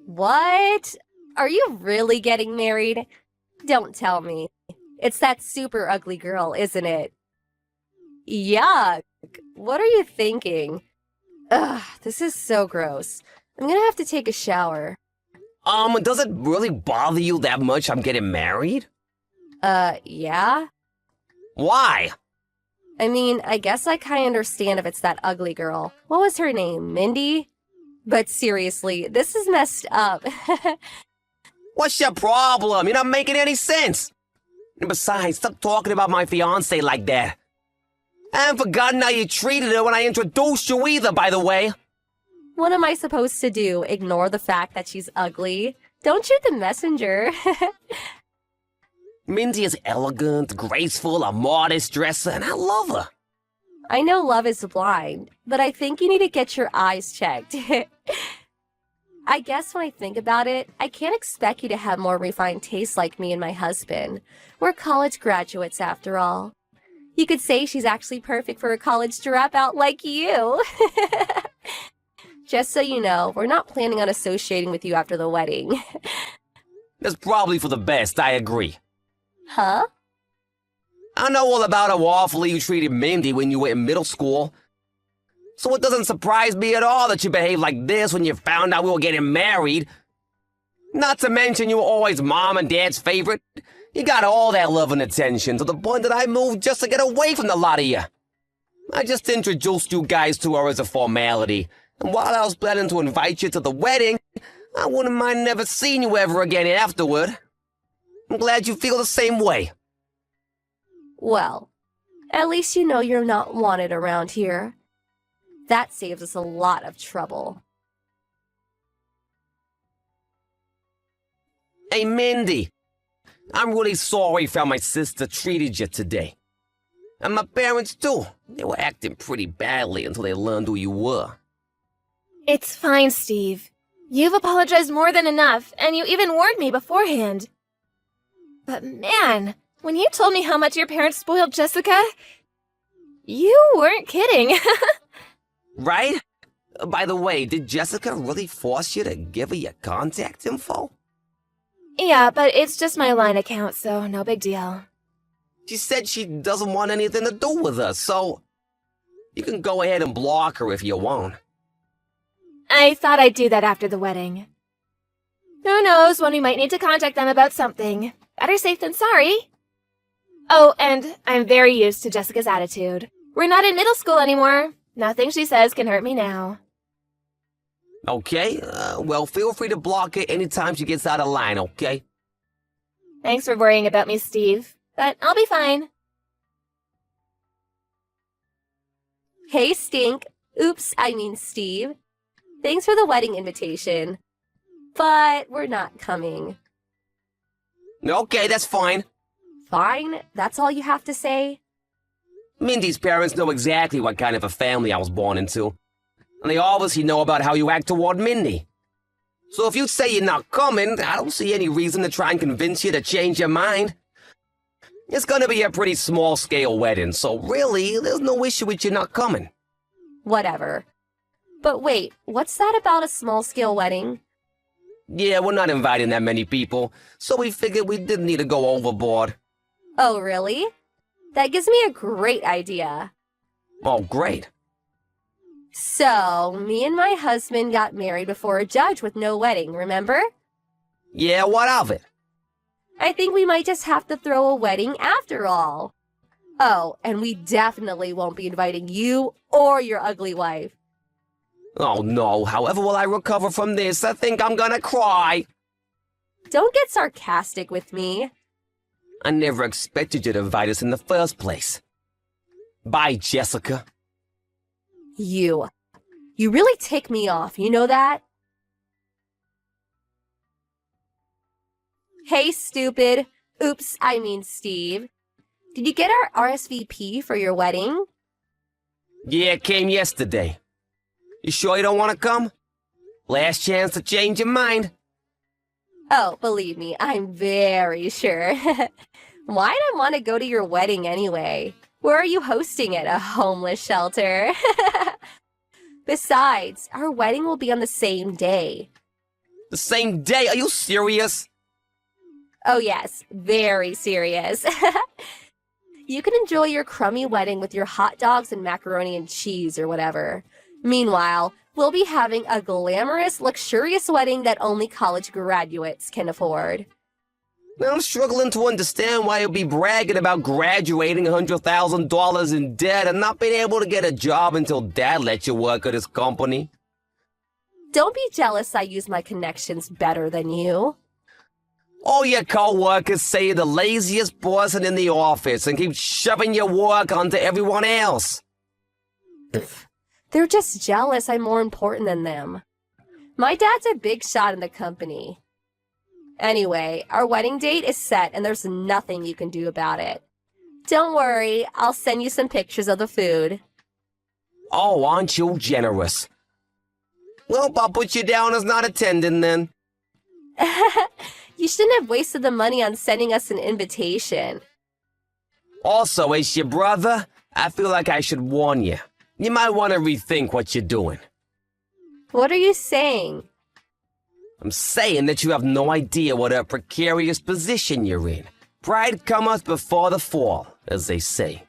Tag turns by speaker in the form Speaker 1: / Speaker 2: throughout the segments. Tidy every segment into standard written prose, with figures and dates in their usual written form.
Speaker 1: What? Are you really getting married? Don't tell me. It's that super ugly girl, isn't it? Yuck. What are you thinking? Ugh, this is so gross. I'm gonna have to take a shower.
Speaker 2: Does it really bother you that much I'm getting married?
Speaker 1: Yeah?
Speaker 2: Why?
Speaker 1: I mean, I guess I kinda understand if it's that ugly girl. What was her name? Mindy? But seriously, this is messed up.
Speaker 2: What's your problem? You're not making any sense. And besides, stop talking about my fiancé like that. I haven't forgotten how you treated her when I introduced you either, by the way.
Speaker 1: What am I supposed to do? Ignore the fact that she's ugly? Don't shoot the messenger.
Speaker 2: Mindy is elegant, graceful, a modest dresser, and I love her.
Speaker 1: I know love is blind, but I think you need to get your eyes checked. I guess when I think about it, I can't expect you to have more refined taste like me and my husband. We're college graduates after all. You could say she's actually perfect for a college dropout like you. Just so you know, we're not planning on associating with you after the wedding.
Speaker 2: That's probably for the best, I agree.
Speaker 1: Huh?
Speaker 2: I know all about how awfully you treated Mindy when you were in middle school. So it doesn't surprise me at all that you behaved like this when you found out we were getting married. Not to mention you were always Mom and Dad's favorite. You got all that love and attention to the point that I moved just to get away from the lot of you. I just introduced you guys to her as a formality, and while I was planning to invite you to the wedding, I wouldn't mind never seeing you ever again afterward. I'm glad you feel the same way.
Speaker 1: Well, at least you know you're not wanted around here. That saves us a lot of trouble.
Speaker 2: Hey, Mindy. I'm really sorry for how my sister treated you today. And my parents, too. They were acting pretty badly until they learned who you were.
Speaker 3: It's fine, Steve. You've apologized more than enough, and you even warned me beforehand. But man, when you told me how much your parents spoiled Jessica, you weren't kidding.
Speaker 2: Right? By the way, did Jessica really force you to give her your contact info?
Speaker 3: Yeah, but it's just my line account, so no big deal.
Speaker 2: She said she doesn't want anything to do with us, so you can go ahead and block her if you want.
Speaker 3: I thought I'd do that after the wedding. Who knows when we might need to contact them about something. Better safe than sorry. Oh, and I'm very used to Jessica's attitude. We're not in middle school anymore. Nothing she says can hurt me now.
Speaker 2: Okay, well, feel free to block her anytime she gets out of line, okay?
Speaker 3: Thanks for worrying about me, Steve. But I'll be fine.
Speaker 1: Hey, Stink. Oops, I mean Steve. Thanks for the wedding invitation. But we're not coming.
Speaker 2: Okay, that's fine.
Speaker 1: Fine? That's all you have to say?
Speaker 2: Mindy's parents know exactly what kind of a family I was born into. And they obviously know about how you act toward Mindy. So if you say you're not coming, I don't see any reason to try and convince you to change your mind. It's gonna be a pretty small-scale wedding, so really, there's no issue with you not coming.
Speaker 1: Whatever. But wait, what's that about a small-scale wedding?
Speaker 2: Yeah, we're not inviting that many people, so we figured we didn't need to go overboard.
Speaker 1: Oh, really? That gives me a great idea.
Speaker 2: Oh, great.
Speaker 1: So, me and my husband got married before a judge with no wedding, remember?
Speaker 2: Yeah, what of it?
Speaker 1: I think we might just have to throw a wedding after all. Oh, and we definitely won't be inviting you or your ugly wife.
Speaker 2: Oh no, however will I recover from this? I think I'm gonna cry.
Speaker 1: Don't get sarcastic with me.
Speaker 2: I never expected you to invite us in the first place. Bye, Jessica.
Speaker 1: You really tick me off, you know that? Hey, stupid. Oops, I mean Steve. Did you get our RSVP for your wedding?
Speaker 2: Yeah, it came yesterday. You sure you don't want to come? Last chance to change your mind.
Speaker 1: Oh, believe me, I'm very sure. Why'd I want to go to your wedding anyway? Where are you hosting it? A homeless shelter? Besides, our wedding will be on the same day.
Speaker 2: The same day? Are you serious?
Speaker 1: Oh yes, very serious. You can enjoy your crummy wedding with your hot dogs and macaroni and cheese or whatever. Meanwhile, we'll be having a glamorous, luxurious wedding that only college graduates can afford.
Speaker 2: I'm struggling to understand why you'll be bragging about graduating $100,000 in debt and not being able to get a job until Dad lets you work at his company.
Speaker 1: Don't be jealous I use my connections better than you.
Speaker 2: All your co-workers say you're the laziest person in the office and keep shoving your work onto everyone else.
Speaker 1: They're just jealous I'm more important than them. My dad's a big shot in the company. Anyway, our wedding date is set and there's nothing you can do about it. Don't worry, I'll send you some pictures of the food.
Speaker 2: Oh, aren't you generous? Well, I'll put you down as not attending then.
Speaker 1: You shouldn't have wasted the money on sending us an invitation.
Speaker 2: Also, as your brother, I feel like I should warn you. You might want to rethink what you're doing.
Speaker 1: What are you saying?
Speaker 2: I'm saying that you have no idea what a precarious position you're in. Pride cometh before the fall, as they say.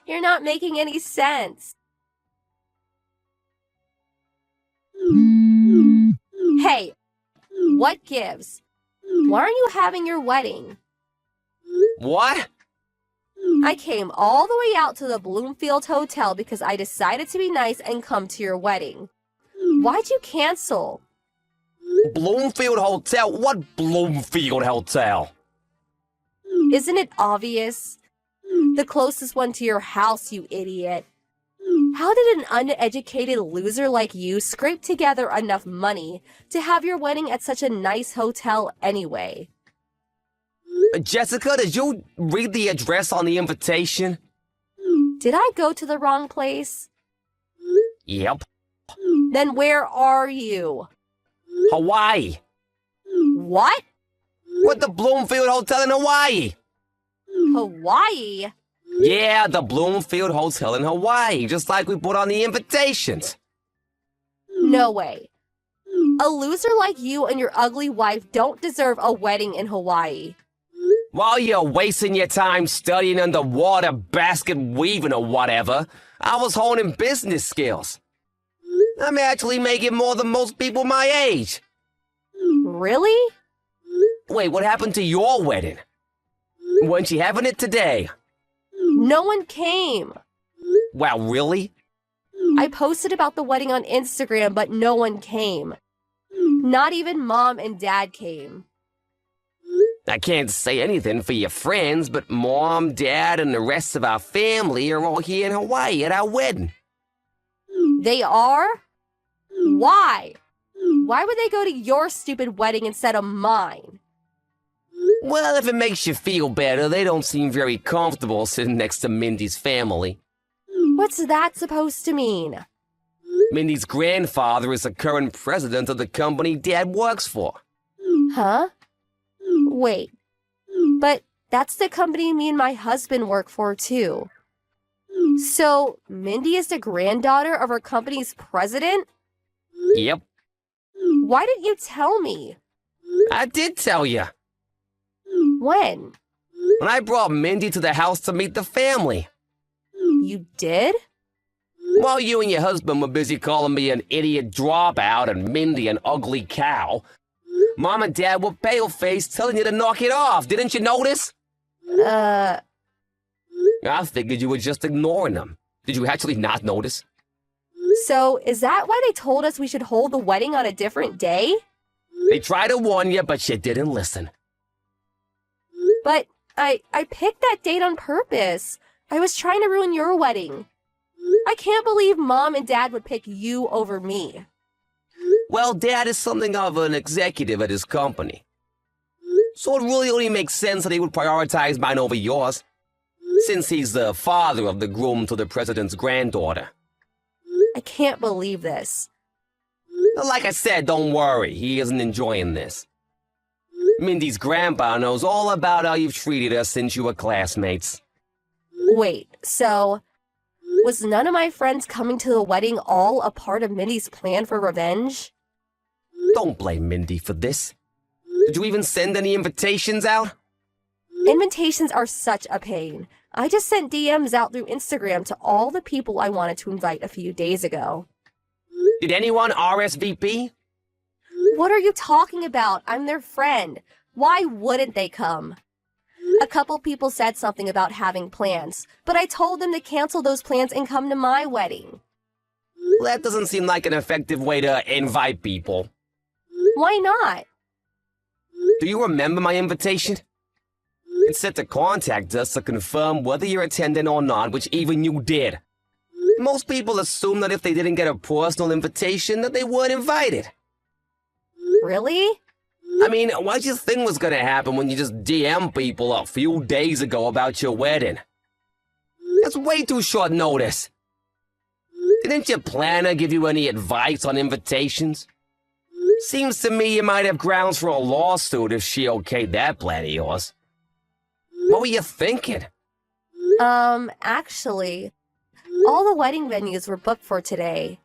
Speaker 1: You're not making any sense. Hey, what gives? Why aren't you having your wedding?
Speaker 2: What?
Speaker 1: I came all the way out to the Bloomfield Hotel because I decided to be nice and come to your wedding. Why'd you cancel?
Speaker 2: Bloomfield Hotel? What Bloomfield Hotel?
Speaker 1: Isn't it obvious? The closest one to your house, you idiot. How did an uneducated loser like you scrape together enough money to have your wedding at such a nice hotel anyway?
Speaker 2: Jessica, did you read the address on the invitation?
Speaker 1: Did I go to the wrong place?
Speaker 2: Yep.
Speaker 1: Then where are you?
Speaker 2: Hawaii.
Speaker 1: What?
Speaker 2: What, the Bloomfield Hotel in Hawaii?
Speaker 1: Hawaii?
Speaker 2: Yeah, the Bloomfield Hotel in Hawaii, just like we put on the invitations.
Speaker 1: No way. A loser like you and your ugly wife don't deserve a wedding in Hawaii.
Speaker 2: While you're wasting your time studying underwater basket weaving or whatever, I was honing business skills. I'm actually making more than most people my age.
Speaker 1: Really?
Speaker 2: Wait, what happened to your wedding? Weren't you having it today?
Speaker 1: No one came.
Speaker 2: Wow, really?
Speaker 1: I posted about the wedding on Instagram, but no one came. Not even Mom and Dad came.
Speaker 2: I can't say anything for your friends, but Mom, Dad, and the rest of our family are all here in Hawaii at our wedding.
Speaker 1: They are? Why? Why would they go to your stupid wedding instead of mine?
Speaker 2: Well, if it makes you feel better, they don't seem very comfortable sitting next to Mindy's family.
Speaker 1: What's that supposed to mean?
Speaker 2: Mindy's grandfather is the current president of the company Dad works for.
Speaker 1: Huh? Wait. But that's the company me and my husband work for, too. So, Mindy is the granddaughter of our company's president?
Speaker 2: Yep,
Speaker 1: Why didn't you tell me?
Speaker 2: I did tell you.
Speaker 1: When?
Speaker 2: When I brought Mindy to the house to meet the family.
Speaker 1: You did?
Speaker 2: While you and your husband were busy calling me an idiot dropout and Mindy an ugly cow, Mom and Dad were pale-faced telling you to knock it off. Didn't you notice? I figured you were just ignoring them. Did you actually not notice?
Speaker 1: So is that why they told us we should hold the wedding on a different day?
Speaker 2: They tried to warn you, but you didn't listen.
Speaker 1: But I picked that date on purpose. I was trying to ruin your wedding. I can't believe Mom and Dad would pick you over me.
Speaker 2: Well, Dad is something of an executive at his company. So it really only makes sense that he would prioritize mine over yours, since he's the father of the groom to the president's granddaughter.
Speaker 1: I can't believe this.
Speaker 2: Like I said, don't worry, he isn't enjoying this. Mindy's grandpa knows all about how you've treated us since you were classmates.
Speaker 1: Wait, so was none of my friends coming to the wedding all a part of Mindy's plan for revenge?
Speaker 2: Don't blame Mindy for this. Did you even send any invitations out?
Speaker 1: Invitations are such a pain. I just sent DMs out through Instagram to all the people I wanted to invite a few days ago.
Speaker 2: Did anyone RSVP?
Speaker 1: What are you talking about? I'm their friend. Why wouldn't they come? A couple people said something about having plans, but I told them to cancel those plans and come to my wedding.
Speaker 2: Well, that doesn't seem like an effective way to invite people.
Speaker 1: Why not?
Speaker 2: Do you remember my invitation? It said to contact us to confirm whether you're attending or not, which even you did. Most people assume that if they didn't get a personal invitation, that they weren't invited.
Speaker 1: Really?
Speaker 2: I mean, what you think was gonna happen when you just DM people a few days ago about your wedding? That's way too short notice. Didn't your planner give you any advice on invitations? Seems to me you might have grounds for a lawsuit if she okayed that plan of yours. What were you thinking?
Speaker 1: Actually, all the wedding venues were booked for today.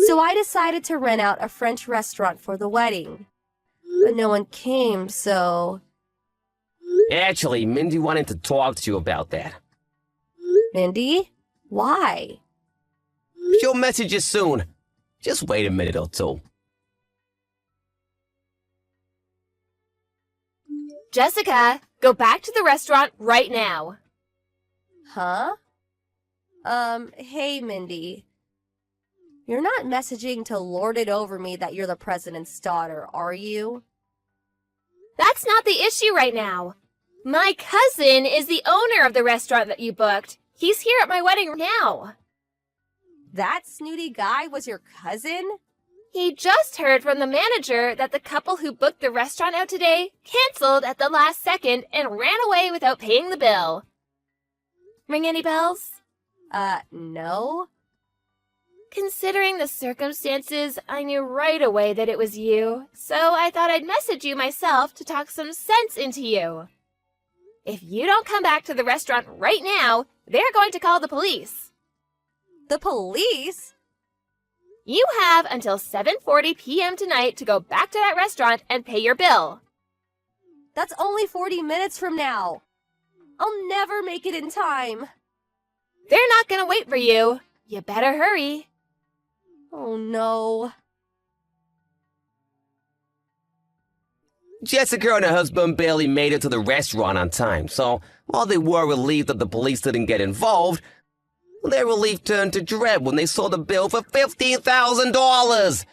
Speaker 1: So I decided to rent out a French restaurant for the wedding. But no one came, so...
Speaker 2: Actually, Mindy wanted to talk to you about that.
Speaker 1: Mindy? Why?
Speaker 2: She'll message you soon. Just wait a minute or two.
Speaker 3: Jessica, go back to the restaurant right now.
Speaker 1: Huh? Hey, Mindy. You're not messaging to lord it over me that you're the president's daughter, are you?
Speaker 3: That's not the issue right now. My cousin is the owner of the restaurant that you booked. He's here at my wedding now.
Speaker 1: That snooty guy was your cousin?
Speaker 3: He just heard from the manager that the couple who booked the restaurant out today canceled at the last second and ran away without paying the bill. Ring any bells?
Speaker 1: No.
Speaker 3: Considering the circumstances, I knew right away that it was you, so I thought I'd message you myself to talk some sense into you. If you don't come back to the restaurant right now, they're going to call the police.
Speaker 1: The police?
Speaker 3: You have until 7:40 p.m. tonight to go back to that restaurant and pay your bill.
Speaker 1: That's only 40 minutes from now. I'll never make it in time.
Speaker 3: They're not going to wait for you. You better hurry.
Speaker 1: Oh no.
Speaker 2: Jessica and her husband barely made it to the restaurant on time, so while they were relieved that the police didn't get involved, their relief turned to dread when they saw the bill for $15,000.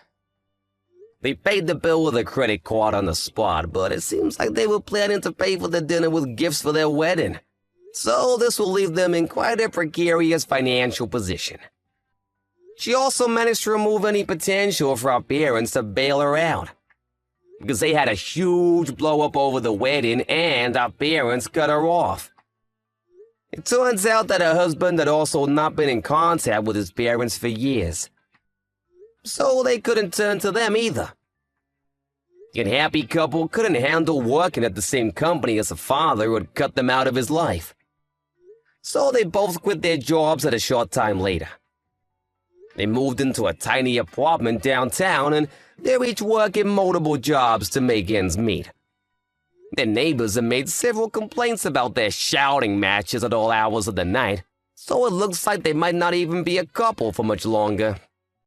Speaker 2: They paid the bill with a credit card on the spot, but it seems like they were planning to pay for the dinner with gifts for their wedding. So this will leave them in quite a precarious financial position. She also managed to remove any potential for her parents to bail her out, because they had a huge blow-up over the wedding and our parents cut her off. It turns out that her husband had also not been in contact with his parents for years, so they couldn't turn to them either. The unhappy couple couldn't handle working at the same company as a father who had cut them out of his life, so they both quit their jobs at a short time later. They moved into a tiny apartment downtown, and they're each working multiple jobs to make ends meet. Their neighbors have made several complaints about their shouting matches at all hours of the night, so it looks like they might not even be a couple for much longer.